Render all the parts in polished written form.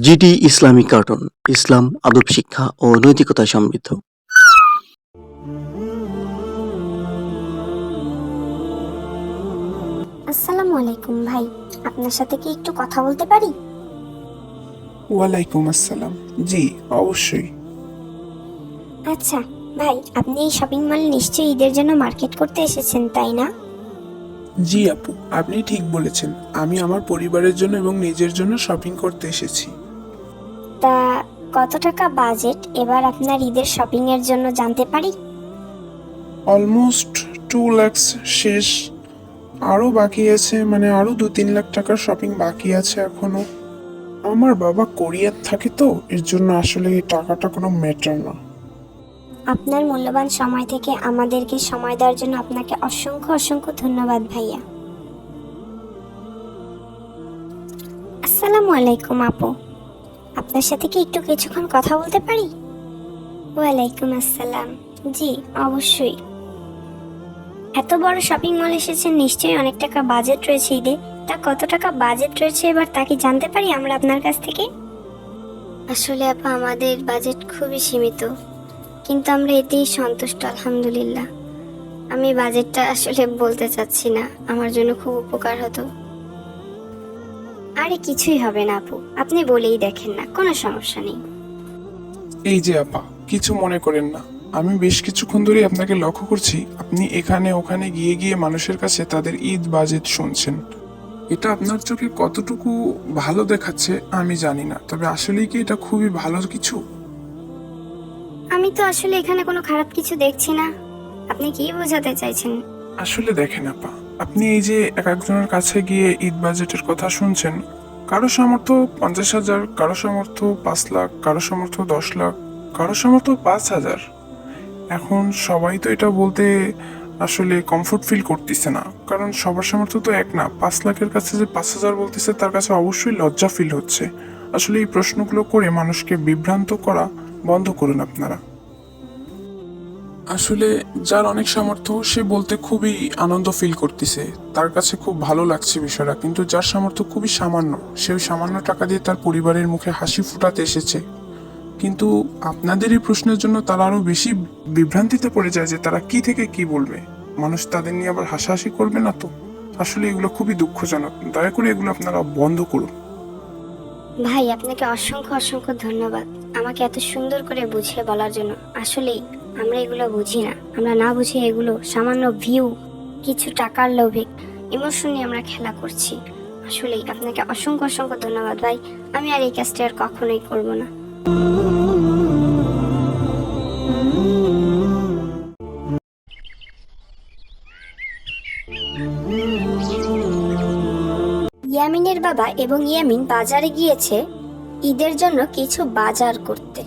GD Islamic cartoon, ইসলাম, আদব শিক্ষা ও নৈতিকতায় সমৃদ্ধ। আসসালামু আলাইকুম ভাই, আপনার সাথে কি একটু কথা বলতে পারি? ওয়ালাইকুম আসসালাম। জি, অবশ্যই। আচ্ছা ভাই, আপনি এই শপিং মলে নিশ্চয়ই ঈদের জন্য মার্কেট করতে এসেছেন, তাই না? জি আপু, আপনি ঠিক বলেছেন। আমি আমার পরিবারের জন্য এবং নিজের জন্য শপিং করতে এসেছি। তা কত টাকা বাজেট এবার আপনার ঈদের শপিং এর জন্য জানতে পারি? অলমোস্ট 2 লাখ শেষ। আরও বাকি আছে, মানে আরও 2-3 লাখ টাকার শপিং বাকি আছে এখনো। আমার বাবা কোরিয়ার থাকে তো, এর জন্য আসলে এই টাকাটা কোনো ম্যাটার না। আপনার মূল্যবান সময় থেকে আমাদেরকে সময় দেওয়ার জন্য আপনাকে অসংখ্য অসংখ্য ধন্যবাদ ভাইয়া। আসসালামু আলাইকুম আপু, আপনার সাথে কি একটু কিছুক্ষণ কথা বলতে পারি? ওয়ালাইকুম আসসালাম। জি, অবশ্যই। এত বড় শপিং মল এসেছেন, নিশ্চয়ই অনেক টাকা বাজেট রয়েছে ঈদে। তা কত টাকা বাজেট রয়েছে এবার, তা কি জানতে পারি আমরা আপনার কাছ থেকে? আসলে আপা, আমাদের বাজেট খুবই সীমিত, কিন্তু আমরা এতেই সন্তুষ্ট আলহামদুলিল্লাহ। আমি বাজেটটা আসলে বলতে চাচ্ছি না, আমার জন্য খুব উপকার হতো। আরে কিছুই হবে না আপু, আপনি বলেই দেখেন না, কোনো সমস্যা নেই। এই যে আপা, কিছু মনে করেন না। আমি বেশ কিছুক্ষণ ধরে আপনাকে লক্ষ্য করছি, আপনি এখানে ওখানে গিয়ে গিয়ে মানুষের কাছে তাদের ঈদ বাজেট শুনছেন। এটা আপনার চোখে কতটুকু ভালো দেখাচ্ছে আমি জানি না, তবে আসলেই কি এটা খুবই ভালো কিছু? আমি তো আসলে এখানে কোনো খারাপ কিছু দেখছি না, আপনি কি বোঝাতে চাইছেন? আসলে দেখেন আপা, আপনি এই যে এক একজনের কাছে গিয়ে ঈদ বাজেটের কথা শুনছেন, কারো সামর্থ্য 50,000, কারো সামর্থ্য 5 লাখ, কারো সামর্থ্য 10 লাখ, কারো সামর্থ্য 5,000। এখন সবাই তো এটা বলতে আসলে কমফোর্ট ফিল করতেছে না, কারণ সবার সামর্থ্য তো এক না। 5 লাখের কাছে যে 5,000 বলতেছে, তার কাছে অবশ্যই লজ্জা ফিল হচ্ছে। আসলে এই প্রশ্নগুলো করে মানুষকে বিভ্রান্ত করা বন্ধ করুন আপনারা। আসলে যার অনেক সামর্থ্য সে বলতে খুবই আনন্দ ফিল করতেছে, তার কাছে খুব ভালো লাগছে বিষয়টা। কিন্তু যার সামর্থ্য খুবই সামান্য, সে ওই সামান্য টাকা দিয়ে তার পরিবারের মুখে হাসি ফুটাতে এসেছে। কিন্তু আপনাদের এই প্রশ্নের জন্য তারা আরো বেশি বিভ্রান্তিতে পড়ে যায় যে তারা কি থেকে কি বলবে। মানুষ তাদের নিয়ে আবার হাসাহাসি করবে না তো? আসলে এগুলো খুবই দুঃখজনক। দয়া করে এগুলো আপনারা বন্ধ করুন। ভাই, আপনাকে অসংখ্য অসংখ্য ধন্যবাদ আমাকে এত সুন্দর করে বুঝিয়ে বলার জন্য। আসলেই আমরা এগুলো বুঝি না, আমরা না বুঝে এগুলো সামান্য ভিউ, কিছু টাকার লোভে ইমোশন নিয়ে আমরা খেলা করছি। আসলেই আপনাকে অসংখ্য অসংখ্য ধন্যবাদ ভাই, আমি আর এই কাজটা আর কখনোই করব না। ইয়ামিনের বাবা এবং ইয়ামিন বাজারে গিয়েছে ঈদের জন্য কিছু বাজার করতে।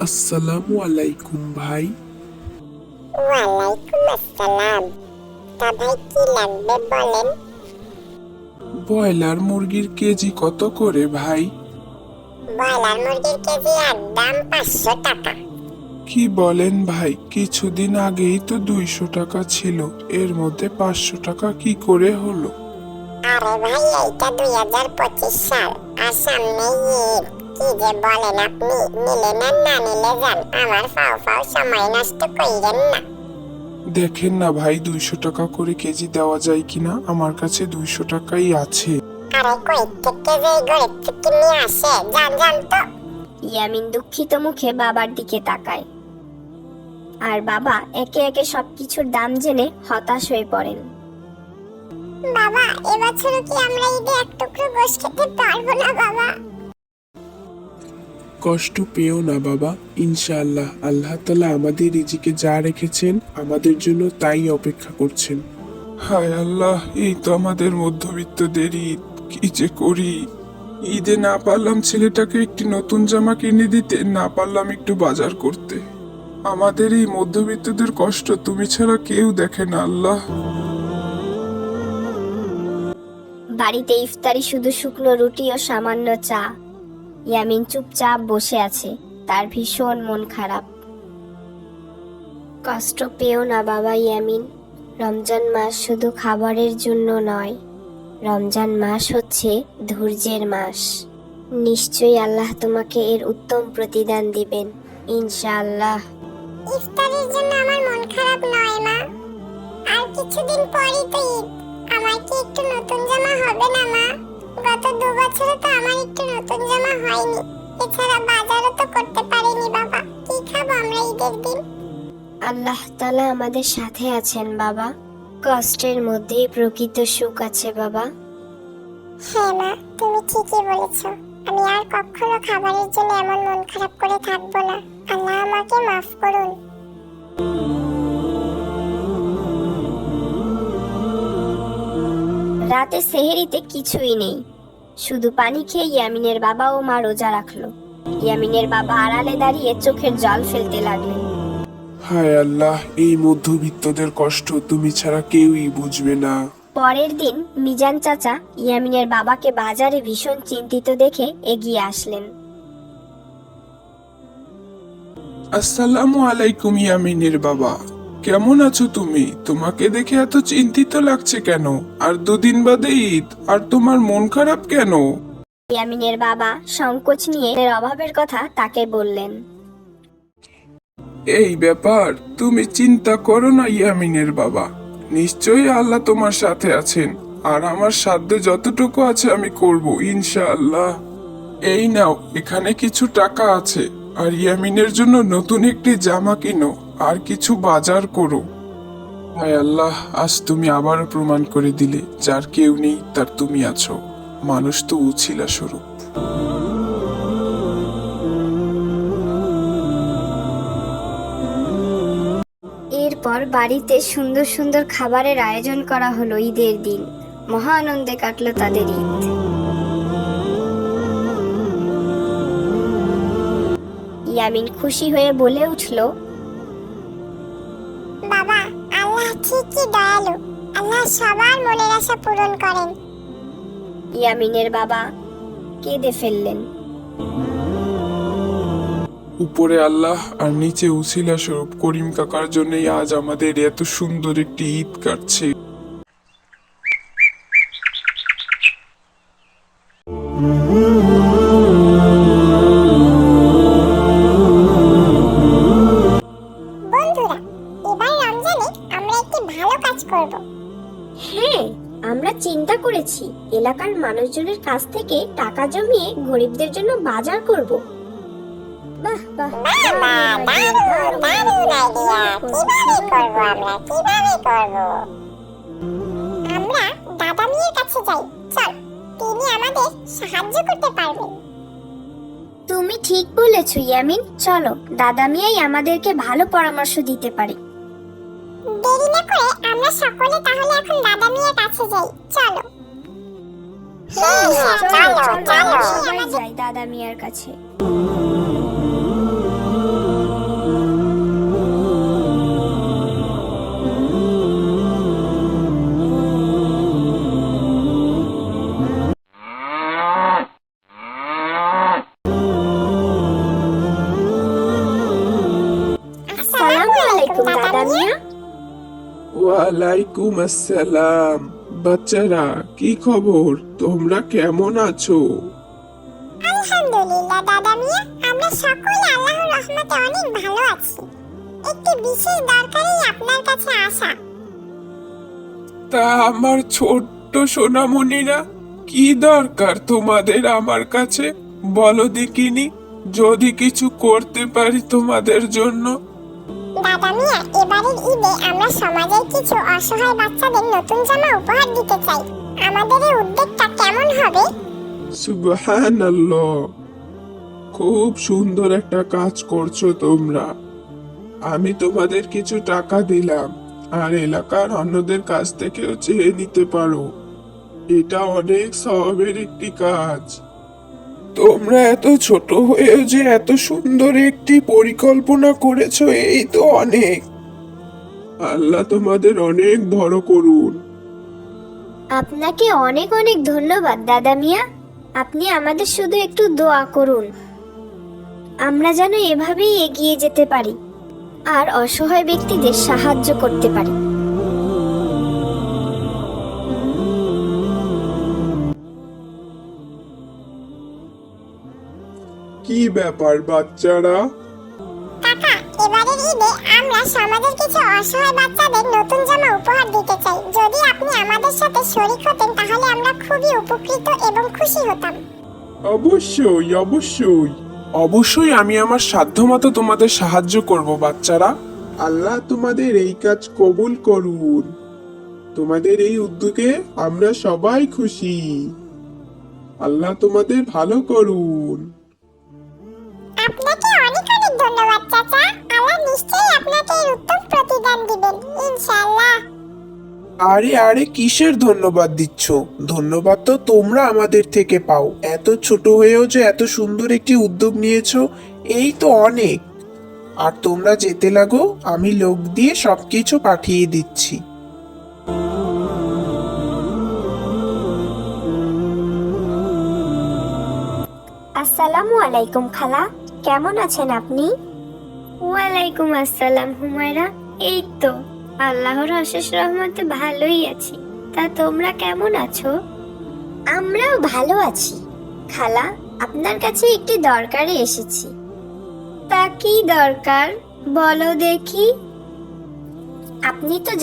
আসসালামু আলাইকুম ভাই। ওয়ালাইকুম আসসালাম। তা ভাই কি লাগবে বলেন? ব্রয়লার মুরগির কেজি কত করে ভাই? ব্রয়লার মুরগির কেজি একদম 500 টাকা। কি বলেন ভাই, কিছুদিন আগেই তো 200 টাকা ছিল, এর মধ্যে 500 টাকা কি করে হলো? আরে ভাই, এইটা 2025 সাল আর সামনে ঈদ। কি যে বলেন আপনি, নিলে নেন, না নিলে যান, আমার ফাও ফাও সময় নষ্ট কইরেন না। দেখেন না ভাই, 200 টাকা করে কেজি দেওয়া যায় কিনা, আমার কাছে 200 টাকাই আছে। আরে কই থেকে যে এই গরিব চুক্তি নিয়ে আসে, যান যান তো। ইয়ামিন দুঃখিত মুখে বাবার দিকে তাকায়, আর বাবা একে একে সবকিছুর দাম জেনে হতাশ হয়ে পড়েন। বাবা, এবছরও কি আমরা ঈদে এক টুকরো গোশ খেতে পারবো না বাবা? কষ্ট পেও না বাবা, ইনশাআল্লাহ আল্লাহ তাআলা আমাদের রিজিকে যা রেখেছেন আমাদের জন্য তাই অপেক্ষা করছেন। হায় আল্লাহ, এই তো আমাদের মধ্যবিত্তদের ঈদ, কি যে করি। ঈদে না পারলাম ছেলেটাকে একটি নতুন জামা কিনে দিতে, না পারলাম একটু বাজার করতে। আমাদের এই মধ্যবিত্তদের কষ্ট তুমি ছাড়া কেউ দেখে না আল্লাহ। বাড়িতে ইফতারি শুধু শুকনো রুটি ও সামান্য চা। ইয়ামিন চুপচাপ বসে আছে, তার ভীষণ মন খারাপ। কষ্ট পেও না বাবা ইয়ামিন, রমজান মাস শুধু খাবারের জন্য নয়, রমজান মাস হচ্ছে ধৈর্যের মাস। নিশ্চয়ই আল্লাহ তোমাকে এর উত্তম প্রতিদান দিবেন ইনশাআল্লাহ। ইফতারের জন্য আমার মন খারাপ নয় মা, আর কিছুদিন পরই তো ঈদ। আমার কি একটু নতুন জামা হবে না মা? গত 2 বছরে তো আমার একটু নতুন জামা হয়নি। এছাড়া বাজারও তো করতে পারিনি বাবা। কি খাবো আমরা ঈদের দিন? আল্লাহ তাআলা আমাদের সাথে আছেন বাবা। কষ্টের মধ্যেই প্রকৃত সুখ আছে বাবা। হ্যাঁ মা, তুমি ঠিকই বলেছ। আমি আর কখনো খাবারের জন্য এমন মন খারাপ করে থাকবো না। আল্লাহ আমাকে মাফ করুন। রাতে সেহেরিতে কিছুই নেই, শুধু পানি খেয়ে ইয়ামিনের বাবা ও মা রোজা রাখলো। ইয়ামিনের বাবা আড়ালে দাঁড়িয়ে চোখের জল ফেলতে লাগলেন। হায় আল্লাহ, এই মধ্যবিত্তদের কষ্ট তুমি ছাড়া কেউই বুঝবে না। পরের দিন মিজান চাচা ইয়ামিনের বাবাকে বাজারে ভীষণ চিন্তিত দেখে এগিয়ে আসলেন। আসসালামু আলাইকুম ইয়ামিনের বাবা, কেমন আছো তুমি? তোমাকে দেখে এত চিন্তিত লাগছে কেন? আর 2 দিন বাদে ঈদ, আর তোমার মন খারাপ কেন? ইয়ামিনের বাবা সংকোচ নিয়ে এর অভাবের কথা তাকে বললেন। এই ব্যাপার, তুমি চিন্তা করো না ইয়ামিনের বাবা। নিশ্চয়ই আল্লাহ তোমার সাথে আছেন, আর আমার সাধ্য যতটুকু আছে আমি করব ইনশাআল্লাহ। এই নাও, এখানে কিছু টাকা আছে, আর ইয়ামিনের জন্য নতুন একটি জামা কিনো আর কিছু বাজার করো। হায় আল্লাহ, আজ তুমি আবারও প্রমাণ করে দিলে যার কেউ নেই তার তুমি আছো। মানুষ তো উছিলা স্বরূপ। এরপর বাড়িতে সুন্দর সুন্দর খাবারের আয়োজন করা হলো। ঈদের দিন মহা আনন্দে কাটলো তাদের ঈদ। ইয়ামিন খুশি হয়ে বলে উঠল, বাবা, আল্লাহ ঠিকই দয়ালু। আল্লাহ সবার মনের আশা পূরণ করেন। ইয়ামিনের বাবা কেঁদে ফেললেন। উপরে আল্লাহ আর নিচে উছিলা স্বরূপ করিম কাকার জন্যই আজ আমাদের এত সুন্দর একটি ঈদ কাটছে। বন্ধুরা, এবার রমজানে আমরা একটি ভালো কাজ করব। হ্যাঁ, আমরা চিন্তা করেছি এলাকার মানুষজনের কাছ থেকে টাকা জমিয়ে গরিবদের জন্য বাজার করব। বাহ বাহ, বাবা, দারুণ দারুণ আইডিয়া। কিভাবে করব আমরা? কিভাবে করব? আমরা দাদা মিয়ার কাছে যাই। চল, তিনি আমাদের সাহায্য করতে পারবেন। তুমি ঠিক বলেছো ইয়ামিন, চলো দাদা মিয়াই আমাদেরকে ভালো পরামর্শ দিতে পারে। দেরি না করে আমরা সকলে তাহলে এখন দাদা মিয়ার কাছে যাই। চলো। হ্যাঁ হ্যাঁ, চলো চলো। সবাই যাই দাদা মিয়ার কাছে। আসসালামু আলাইকুম দাদা মিয়া। ওয়ালাইকুম আসসালাম। বাচ্চারা, কি খবর? তোমরা কেমন আছো? আলহামদুলিল্লাহ দাদা মিয়া, আমরা সকলে আল্লাহর রহমতে অনেক ভালো আছি। একটি বিশেষ দরকারেই আপনার কাছে আসা। তা আমার ছোট্ট সোনামণিরা, কি দরকার তোমাদের আমার কাছে? বলো দেখিনি, যদি কিছু করতে পারি তোমাদের জন্য। দাদা মিয়া, এবারের ঈদে আমরা সমাজের কিছু অসহায় বাচ্চাদের নতুন জামা উপহার দিতে চাই। আমাদের এই উদ্যোগটা কেমন হবে? সুবহানাল্লাহ, খুব সুন্দর একটা কাজ করছো তোমরা। আমি তোমাদের কিছু টাকা দিলাম, আর এলাকার অন্যদের কাছ থেকেও চেয়ে নিতে পারো। এটা অনেক সওয়াবের একটি কাজ। তোমরা এত ছোট হয়েও যে এত সুন্দর একটি পরিকল্পনা করেছো, এই তো অনেক। আল্লাহ তোমাদের অনেক বড় করুন। আপনাকে অনেক অনেক ধন্যবাদ দাদা মিয়া। আপনি আমাদের শুধু একটু দোয়া করুন, আমরা যেন এভাবেই এগিয়ে যেতে পারি আর অসহায় ব্যক্তিদের সাহায্য করতে পারি। কি ব্যাপার বাচ্চারা? কাকা, এবারের ঈদে আমরা সমাজের কিছু অসহায় বাচ্চাদের নতুন জামা উপহার দিতে চাই। যদি আপনি আমাদের সাথে শরীক হতেন তাহলে আমরা খুবই উপকৃত এবং খুশি হতাম। অবশ্যই অবশ্যই। অবশ্যই আমি আমার সাধ্যমতো তোমাদের সাহায্য করব বাচ্চারা। আল্লাহ তোমাদের এই কাজ কবুল করুন। তোমাদের এই উদ্যোগে আমরা সবাই খুশি। আল্লাহ তোমাদের ভালো করুন। আপনাকে অনেক অনেক ধন্যবাদ চাচা। আল্লাহ নিশ্চয়ই আপনাকে এর উত্তম প্রতিদান দিবেন ইনশাআল্লাহ। আরে আরে কিসের ধন্যবাদ দিচ্ছ? ধন্যবাদ তো তোমরা আমাদের থেকে পাও। এত ছোট হয়েও যে এত সুন্দর একটি উদ্যোগ নিয়েছো, এই তো অনেক। আর তোমরা যেতে লাগো, আমি লোক দিয়ে সবকিছু পাঠিয়ে দিচ্ছি। আসসালামু আলাইকুম খালা, কেমন আছেন আপনি? ওয়ালাইকুম আসসালাম হুমায়রা। এই তো আল্লাহর অশেষ রহমতে ভালোই আছি। তা তোমরা কেমন আছো? আমরাও ভালো আছি। খালা, আপনার কাছে একটি দরকারে এসেছি। তা কি দরকার বলো দেখি। আপনি তো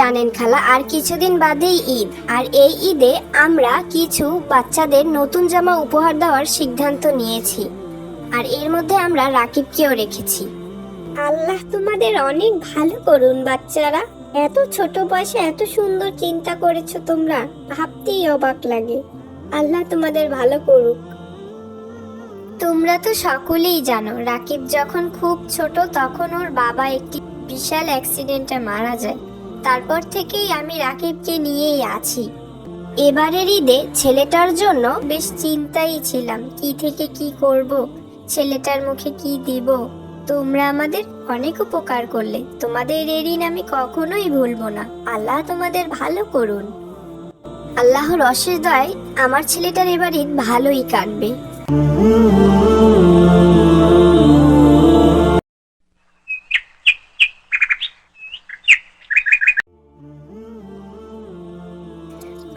জানেন খালা আর কিছুদিন বাদেই ঈদ। আর এই ঈদে আমরা কিছু বাচ্চাদের নতুন জামা উপহার দেওয়ার সিদ্ধান্ত নিয়েছি। আর এর মধ্যে আমরা রাকিবকেও রেখেছি। আল্লাহ তোমাদের অনেক ভালো করুন বাচ্চারা। এত ছোট বয়সে এত সুন্দর চিন্তা করেছো তোমরা, ভাবতেই অবাক লাগে। আল্লাহ তোমাদের ভালো করুক। তোমরা তো সকলেই জানো, রাকিব যখন খুব ছোট তখন ওর বাবা একটি বিশাল অ্যাক্সিডেন্টে মারা যায়। তারপর থেকেই আমি রাকিবকে নিয়েই আছি। এবারের ঈদে ছেলেটার জন্য বেশ চিন্তাই ছিলাম, কি থেকে কি করব, ছেলেটার মুখে কি দিব। তোমরা আমাদের অনেক উপকার করলে, তোমাদের এই ঋণ আমি কখনোই ভুলবো না। আল্লাহ তোমাদের ভালো করুন। আল্লাহর অশেষ দয়ায় আমার ছেলেটার এবার ঈদ ভালোই কাটবে।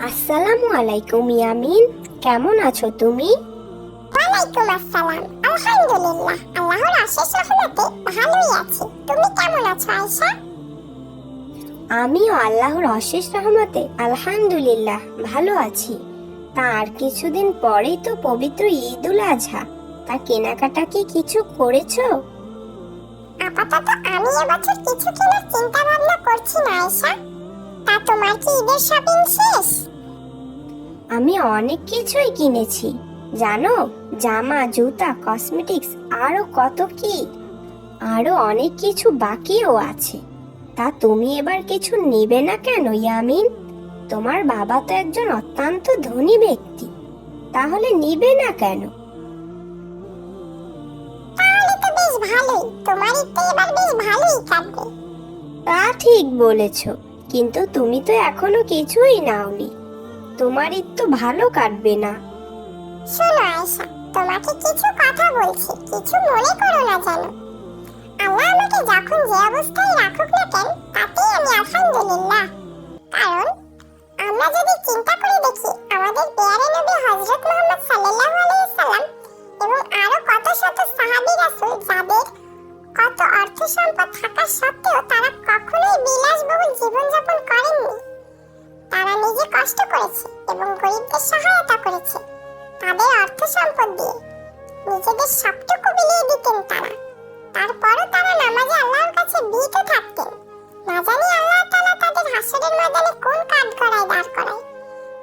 আসসালামু আলাইকুম ইয়ামিন, কেমন আছো তুমি? ওয়ালাইকুম আসসালাম। আলহামদুলিল্লাহ, আল্লাহর অশেষ রহমতে ভালোই আছি। তুমি কেমন আছো আয়েশা? আমিও আল্লাহর অশেষ রহমতে আলহামদুলিল্লাহ ভালো আছি। তার কিছুদিন পরেই তো পবিত্র ঈদুল আজহা। তা কেনাকাটা কি কিছু করেছো? আপাতত আমি এবছর কিছু কেনার চিন্তা ভাবনা করছি না আয়েশা। তা তোমার কি ঈদের শপিং শেষ? আমি অনেক কিছুই কিনেছি জানো, জামা, জুতা, কসমেটিক্স, আরো কত কি। আরো অনেক কিছু বাকিও আছে। তা তুমি এবার কিছু নেবে না কেন ইয়ামিন? তোমার বাবা তো একজন অত্যন্ত ধনী ব্যক্তি, তাহলে নিবে না কেন? তাহলে তো বেশ ভালোই, তোমার ঈদ তো এবার বেশ ভালোই কাটবে। তা ঠিক বলেছ, কিন্তু তুমি তো এখনো কিছুই নাওনি। তোমার ঈদ তো ভালো কাটবে না। শোনো আয়েশা, তোমাকে কিছু কথা বলছি, কিছু মনে করো না জানো। আল্লাহ আমাকে যখন যে অবস্থায় রাখুক না কেন, তাতেই আমি আলহামদুলিল্লাহ। কারণ আমরা যদি চিন্তা করে দেখি, আমাদের পেয়ারে নবী হযরত মুহাম্মদ সাল্লাল্লাহু আলাইহি সাল্লাম এবং আরো কত শত সাহাবী রাসূল যাদের কত অর্থ সম্পদ থাকা সত্ত্বেও তারা কখনোই বিলাসবহুল জীবনযাপন করেননি। তারা নিজে কষ্ট করেছে এবং গরিবদের সহায়তা করেছে। তাদের অর্থ সম্পদ দিয়ে নিজেদের সবটুকু বিলিয়ে দিতেন তারা। তারপরও তারা নামাজে আল্লাহর কাছে ভীত থাকতেন। না জানি আল্লাহ তাআলা তাদের হাসরের ময়দানে কোন কাঠগড়ায় দাঁড় করায়।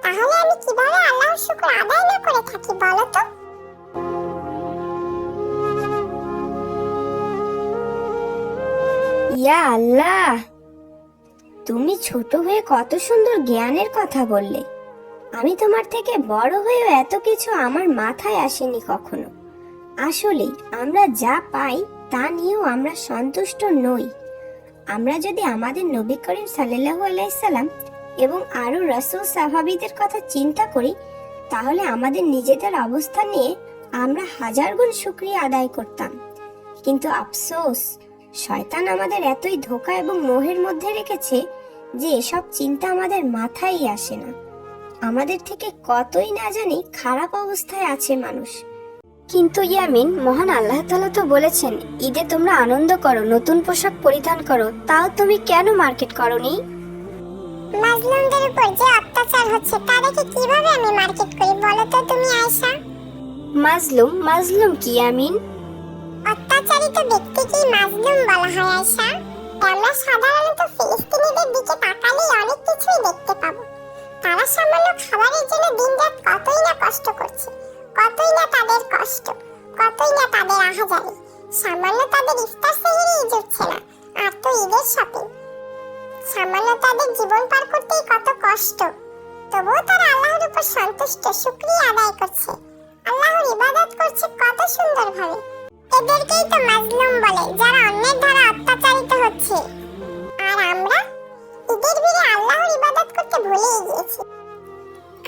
তাহলে আমি কিভাবে আল্লাহর শুকর আদায় না করে থাকি বলো তো? ইয়া আল্লাহ, তুমি ছোট হয়ে কত সুন্দর জ্ঞানের কথা বললে। আমি তোমার থেকে বড় হয়েও এত কিছু আমার মাথায় আসেনি কখনো। আসলেই আমরা যা পাই তা নিয়েও আমরা সন্তুষ্ট নই। আমরা যদি আমাদের নবী করিম সাল্লাল্লাহু আলাইহি সাল্লাম এবং আরো রাসূল সাহাবীদের কথা চিন্তা করি, তাহলে আমাদের নিজেদের অবস্থা নিয়ে আমরা হাজার গুণ শুকরিয়া আদায় করতাম। কিন্তু আফসোস, শয়তান আমাদের এতই ধোঁকা এবং মোহের মধ্যে রেখেছে যে এসব চিন্তা আমাদের মাথায় আসে না। আমাদের থেকে কতই না জানি খারাপ অবস্থায় আছে মানুষ। কিন্তু ইয়ামিন, মহান আল্লাহ তাআলা তো বলেছেন ঈদে তোমরা আনন্দ করো, নতুন পোশাক পরিধান করো, তাও তুমি কেন মার্কেট করনি? মাজলুমদের উপর যে অত্যাচার হচ্ছে তাদেরকে কিভাবে আমি মার্কেট করি বলো তো তুমি আয়েশা? মাজলুম? মাজলুম কি ইয়ামিন? অত্যাচারিত ব্যক্তিকেই মাজলুম বলা হয় আয়েশা। আমরা সাধারণত ফিলিস্তিনিদের দিকে তাকালেই অনেক কিছুই দেখতে পাবো। তারা সামান্য খাবারের জন্য দিনরাত কতই না কষ্ট করছে, কতই না তাদের কষ্ট, কতই না তাদের আহাজারি। সামান্য তাদের ইফতার সেহরিই জুটছে না, আর তো ঈদের শপিং। সামান্য তাদের জীবন পার করতেই কত কষ্ট, তবুও তারা আল্লাহর উপর সন্তুষ্ট, শুকরিয়া আদায় করছে, আল্লাহর ইবাদত করছে কত সুন্দরভাবে। এদেরকেই তো মাজলুম বলে, যারা অন্যের দ্বারা অত্যাচারিত হচ্ছে। আর আমরা ঈদের ভিড়ে আল্লাহর ইবাদত করতে ভুলেই গিয়েছি।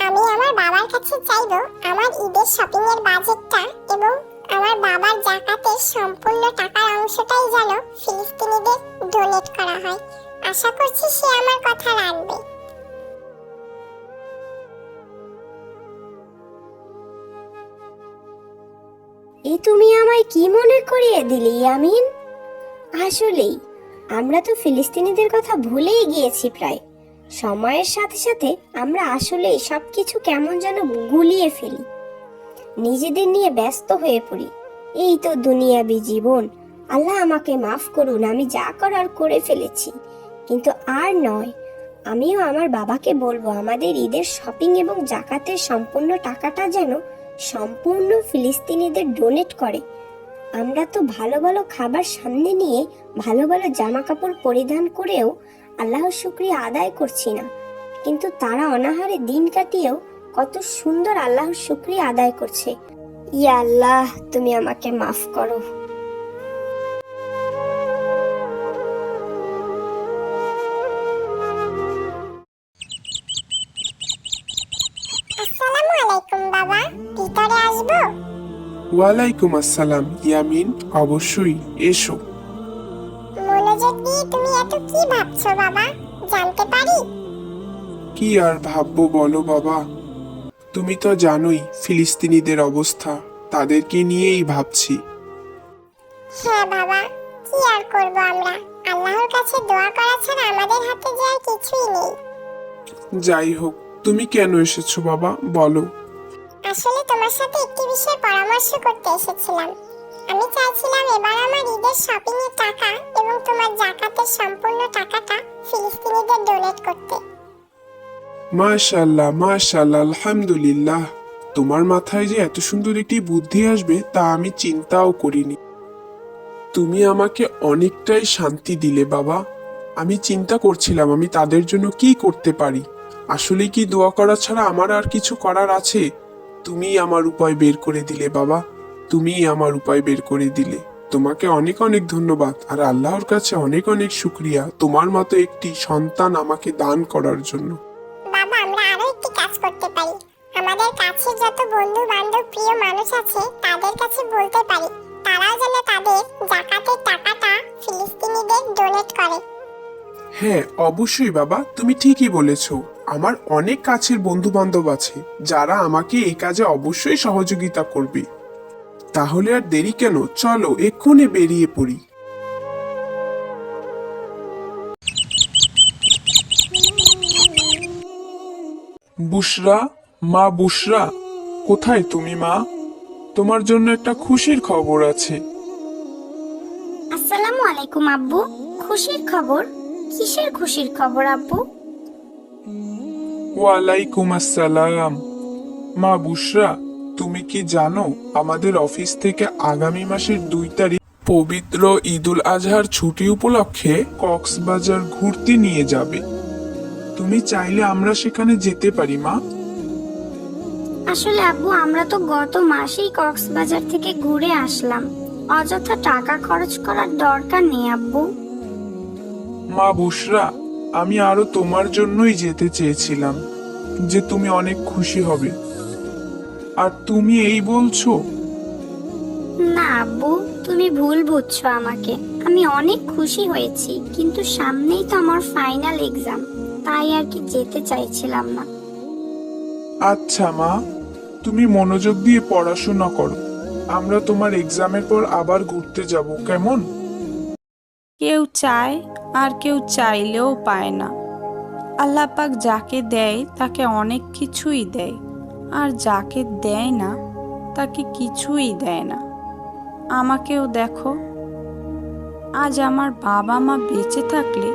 আমি আমার বাবার কাছে চাইবো আমার ঈদের শপিং এর বাজেটটা এবং আমার বাবার যাকাতের সম্পূর্ণ টাকার অংশটাই যেন ফিলিস্তিনিদের ডোনেট করা হয়। আশা করছি সে আমার কথা রাখবে। এ তুমি আমায় কি মনে করিয়ে দিলে ইয়ামিন? আসলেই আমরা তো ফিলিস্তিনিদের কথা ভুলেই গিয়েছি প্রায়। সময়ের সাথে সাথে আমরা আসলেই সবকিছু কেমন যেন গুলিয়ে ফেলি, নিজেদের নিয়ে ব্যস্ত হয়ে পড়ি। এই তো দুনিয়াবি জীবন। আল্লাহ আমাকে মাফ করুন, আমি যা করার করে ফেলেছি, কিন্তু আর নয়। আমিও আমার বাবাকে বলবো আমাদের ঈদের শপিং এবং যাকাতের সম্পূর্ণ টাকাটা যেন সম্পূর্ণ ফিলিস্তিনিদের ডোনেট করে। আমরা তো ভালো ভালো খাবার সামনে নিয়ে ভালো ভালো জামা কাপড় পরিধান করেও আল্লাহর শুকরিয়া আদায় করছি না, কিন্তু তারা অনাহারে দিন কাটিয়েও কত সুন্দর আল্লাহর শুকরিয়া আদায় করছে। ইয়া আল্লাহ, তুমি আমাকে মাফ করো। আসসালামু আলাইকুম বাবা, ভিতরে আসবো? ওয়ালাইকুম আসসালাম ইয়ামিন, অবশ্যই এসো। মনোযোগ দিয়ে তুমি এত কি ভাবছো বাবা, জানতে পারি? কি আর ভাববো বলো বাবা, তুমি তো জানোই ফিলিস্তিনিদের অবস্থা, তাদেরকে নিয়েই ভাবছি। হ্যাঁ বাবা, কি আর করব আমরা, আল্লাহর কাছে দোয়া করা ছাড়া আমাদের হাতে যে আর কিছুই নেই। যাই হোক, তুমি কেন এসেছো বাবা বলো। আসলে তোমার সাথে একটি বিষয়ে পরামর্শ করতে এসেছিলাম। আমি চাইছিলাম এবার আমার ঈদের শপিং এর টাকা এবং তোমার যাকাতের সম্পূর্ণ টাকাটা ফিলিস্তিনিদের ডোনেট করতে। মাশাআল্লাহ মাশাআল্লাহ, আলহামদুলিল্লাহ। তোমার মাথায় যে এত সুন্দর একটি বুদ্ধি আসবে তা আমি চিন্তাও করিনি। তুমি আমাকে অনেকটাই শান্তি দিলে বাবা। আমি চিন্তা করছিলাম আমি তাদের জন্য কি করতে পারি। আসলে কি দোয়া করা ছাড়া আমার আর কিছু করার আছে? তুমিই আমার উপায় বের করে দিলে বাবা, তুমিই আমার উপায় বের করে দিলে। তোমাকে অনেক অনেক ধন্যবাদ, আর আল্লাহর কাছে অনেক অনেক শুকরিয়া তোমার মতো একটি সন্তান আমাকে দান করার জন্য। বাবা, আমরা আরো একটি কাজ করতে পারি। আমাদের কাছে যত বন্ধু বান্ধব প্রিয় মানুষ আছে তাদের কাছে বলতে পারি তারাও যেন তাদের যাকাতের টাকাটা ফিলিস্তিনিদের ডোনেট করে। হ্যাঁ অবশ্যই বাবা, তুমি ঠিকই বলেছো। আমার অনেক কাছের বন্ধু বান্ধব আছে যারা আমাকে এই কাজে অবশ্যই সহযোগিতা করবে। তাহলে আর দেরি কেন, চলো এক্ষুনি বেরিয়ে পড়ি। বুশরা, মা বুশরা, কোথায় তুমি মা? তোমার জন্য একটা খুশির খবর আছে। আসসালামু আলাইকুম আব্বু। খুশির খবর? কিসের খুশির খবর আব্বু? ওয়ালাইকুম আসসালাম। মা বুশরা, তুমি কি জানো আমাদের অফিস থেকে আগামী মাসের 2 তারিখ পবিত্র ঈদুল আজহার ছুটি উপলক্ষে কক্সবাজার ঘুরতে নিয়ে যাবে। তুমি চাইলে আমরা সেখানে যেতে পারি মা। আসলে আব্বু, আমরা তো গত মাসেই কক্সবাজার থেকে ঘুরে আসলাম, অযথা টাকা খরচ করার দরকার নেই আব্বু। মা বুশরা, আমি আরো তোমার জন্যই যেতে চেয়েছিলাম, যে তুমি অনেক খুশি হবে। আর তুমি এই বলছো? না আব্বু, তুমি ভুল বুঝছো আমাকে। আমি অনেক খুশি হয়েছি, কিন্তু সামনেই তো আমার ফাইনাল এক্সাম, তাই আর কি যেতে চাইছিলাম না। আচ্ছা মা, তুমি মনোযোগ দিয়ে পড়াশোনা করো আমরা তোমার এক্সামের পর আবার ঘুরতে যাব, কেমন? কেউ চায় আর কেউ চাইলেও পায় না। আল্লাহ পাক যাকে দেয় তাকে অনেক কিছুই দেয়, আর যাকে দেয় না তাকে কিছুই দেয় না। আমাকেও দেখো, আজ আমার বাবা মা বেঁচে থাকলে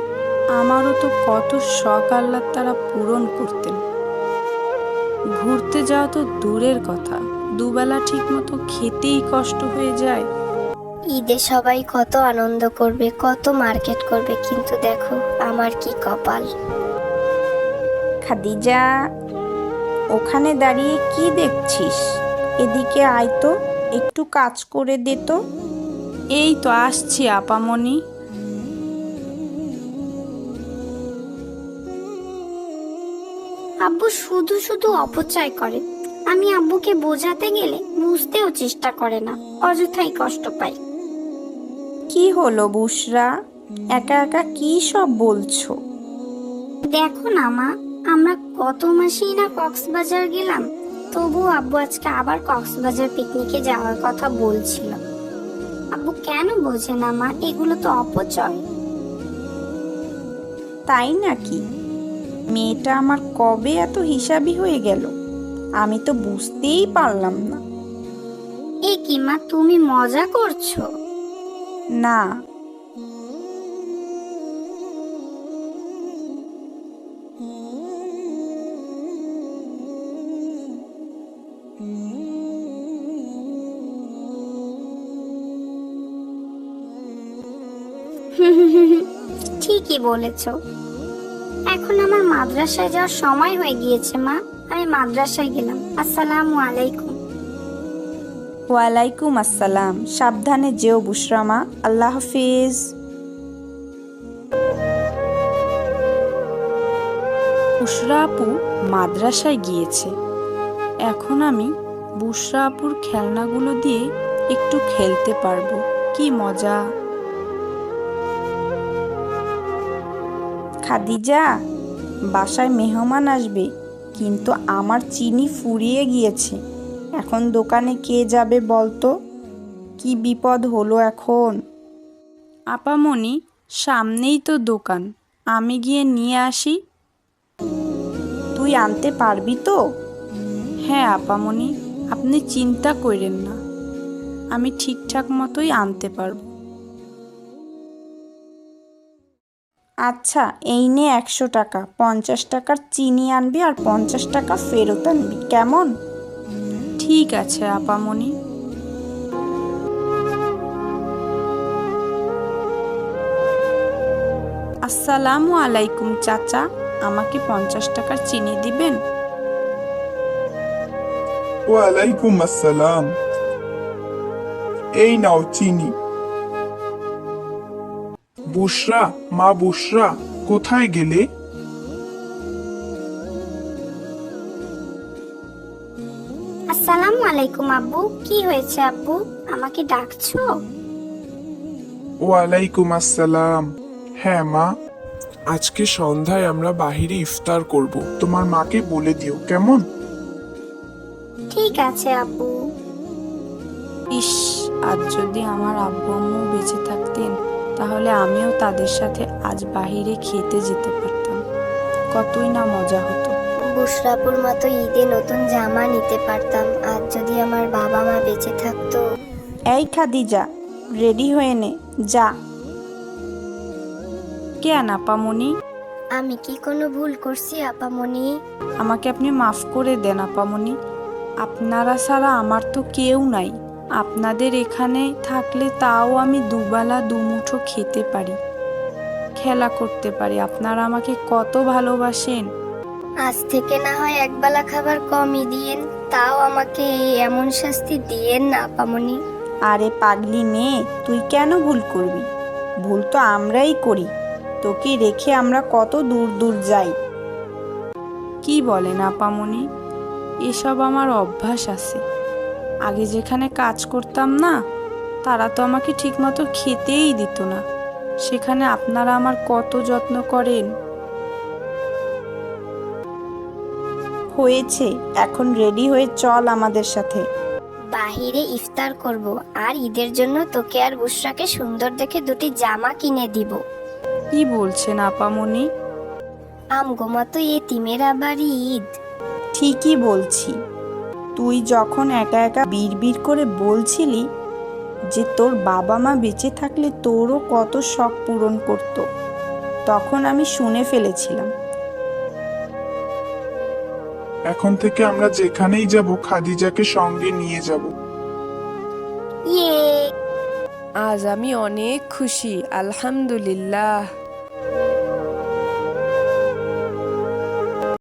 আমারও তো কত শখ আল্লাহ তারা পূরণ করতেন। ঘুরতে যাওয়া তো দূরের কথা, দুবেলা ঠিক মতো খেতেই কষ্ট হয়ে যায়। ঈদে সবাই কত আনন্দ করবে, কত মার্কেট করবে, কিন্তু দেখো আমার কি কপাল। খাদিজা, ওখানে দাঁড়িয়ে কি দেখছিস? এদিকে আয় তো, একটু কাজ করে দে তো। এই তো আসছি আপামনি। আব্বু শুধু শুধু অপচয় করে। আমি আব্বুকে বোঝাতে গেলে বুঝতেও চেষ্টা করে না, অযথাই কষ্ট পাই। কি হলো বুশরা, একা একা কি সব বলছো? দেখো না মা, আমরা গত মাসেই না কক্সবাজার গেলাম, তবু আব্বু আজকে আবার কক্সবাজার পিকনিকে যাওয়ার কথা বলছিল। আব্বু কেন বোঝে না মা, এগুলো তো অপচয়। তাই নাকি? মেয়েটা আমার কবে এত হিসাবি হয়ে গেল, আমি তো বুঝতেই পারলাম না। এ কি মা, তুমি মজা করছো? না, ঠিকই বলেছো। এখন আমার মাদ্রাসায় যাওয়ার সময় হয়ে গিয়েছে মা, আমি মাদ্রাসায় গেলাম। আসসালামু আলাইকুম। ওয়ালাইকুম আসসালাম। সাবধানে যেও বুশরা মা, আল্লাহ হাফিজ। বুশরা আপু মাদ্রাসায় গিয়েছে। এখন আমি বুশরা আপুর খেলনাগুলো দিয়ে একটু খেলতে পারবো। কি মজা! খাদিজা, বাসায় মেহমান আসবে, কিন্তু আমার চিনি ফুরিয়ে গিয়েছে। এখন দোকানে কে যাবে বলতো? কি বিপদ হলো এখন। আপামনি, সামনেই তো দোকান, আমি গিয়ে নিয়ে আসি। তুই আনতে পারবি তো? হ্যাঁ আপামনি, আপনি চিন্তা করেন না, আমি ঠিকঠাক মতোই আনতে পারবো। আচ্ছা, এই নে 100 টাকা, 50 টাকার চিনি আনবি আর 50 টাকা ফেরত আনবি, কেমন? ঠিক আছে আপামনি। আসসালামু আলাইকুম চাচা, আমাকে 50 টাকার চিনি দিবেন? ওয়ালাইকুম আসসালাম। এই নাও চিনি। বুশরা, মা বুশরা, কোথায় গেলে? আসসালামু আলাইকুম আব্বু। কি হয়েছে আব্বু, আমাকে ডাকছো? ওয়ালাইকুম আসসালাম। হ্যাঁ মা, আজকে সন্ধ্যায় আমরা বাহিরে ইফতার করব, তোমার মাকে বলে দিও, কেমন? ঠিক আছে আব্বু। ইস, আজ যদি আমার আব্বু আম্মু বেঁচে থাকতেন, তাহলে আমিও তাদের সাথে আজ বাহিরে খেতে যেতে পারতাম, কতই না মজা হতো। বুশরাপুর মতো ঈদে নতুন জামা নিতে পারতাম, আর যদি আমার বাবা মা বেঁচে থাকতো। এই খাদিজা, রেডি হয়ে নে, যা। কেন আপামনি? আমি কি কোনো ভুল করছি আপামনি? আমাকে আপনি মাফ করে দেন আপামনি। আপনারা ছাড়া আমার তো কেউ নাই। আপনাদের এখানে থাকলে তাও আমি দুবেলা দুমুঠো খেতে পারি, খেলা করতে পারি। আপনারা আমাকে কত ভালোবাসেন। আজ থেকে না হয় একবেলা খাবার কমই দিয়েন, তাও আমাকে এমন শাস্তি দিয়েন না আপামনি। আরে পাগলি মেয়ে, তুই কেন ভুল করবি? ভুল তো আমরাই করি, তোকে রেখে আমরা কত দূর দূর যাই। কি বলেন আপামনি? এসব আমার অভ্যাস আছে। আগে যেখানে কাজ করতাম না, তারা তো আমাকে ঠিকমতো খেতেই দিত না, সেখানে আপনারা আমার কত যত্ন করেন। হয়েছে, এখন রেডি হয়ে চল আমাদের সাথে। বাহিরে ইফতার করব আর ঈদের জন্য তোকে আর বুশরাকে সুন্দর দেখে দুটি জামা কিনে দিব। কি বলছেন আপামনি? আমগো তো এতিমের আবার ঈদ। ঠিকই বলছি। তুই যখন একা একা বিড়বিড় করে বলছিলি যে তোর বাবা মা বেঁচে থাকলে তোরও কত শখ পূরণ করত, তখন আমি শুনে ফেলেছিলাম। এখন থেকে আমরা যেখানেই যাব খাদিজাকে সঙ্গে নিয়ে যাব। ইয়ে, আজ আমি অনেক খুশি, আলহামদুলিল্লাহ।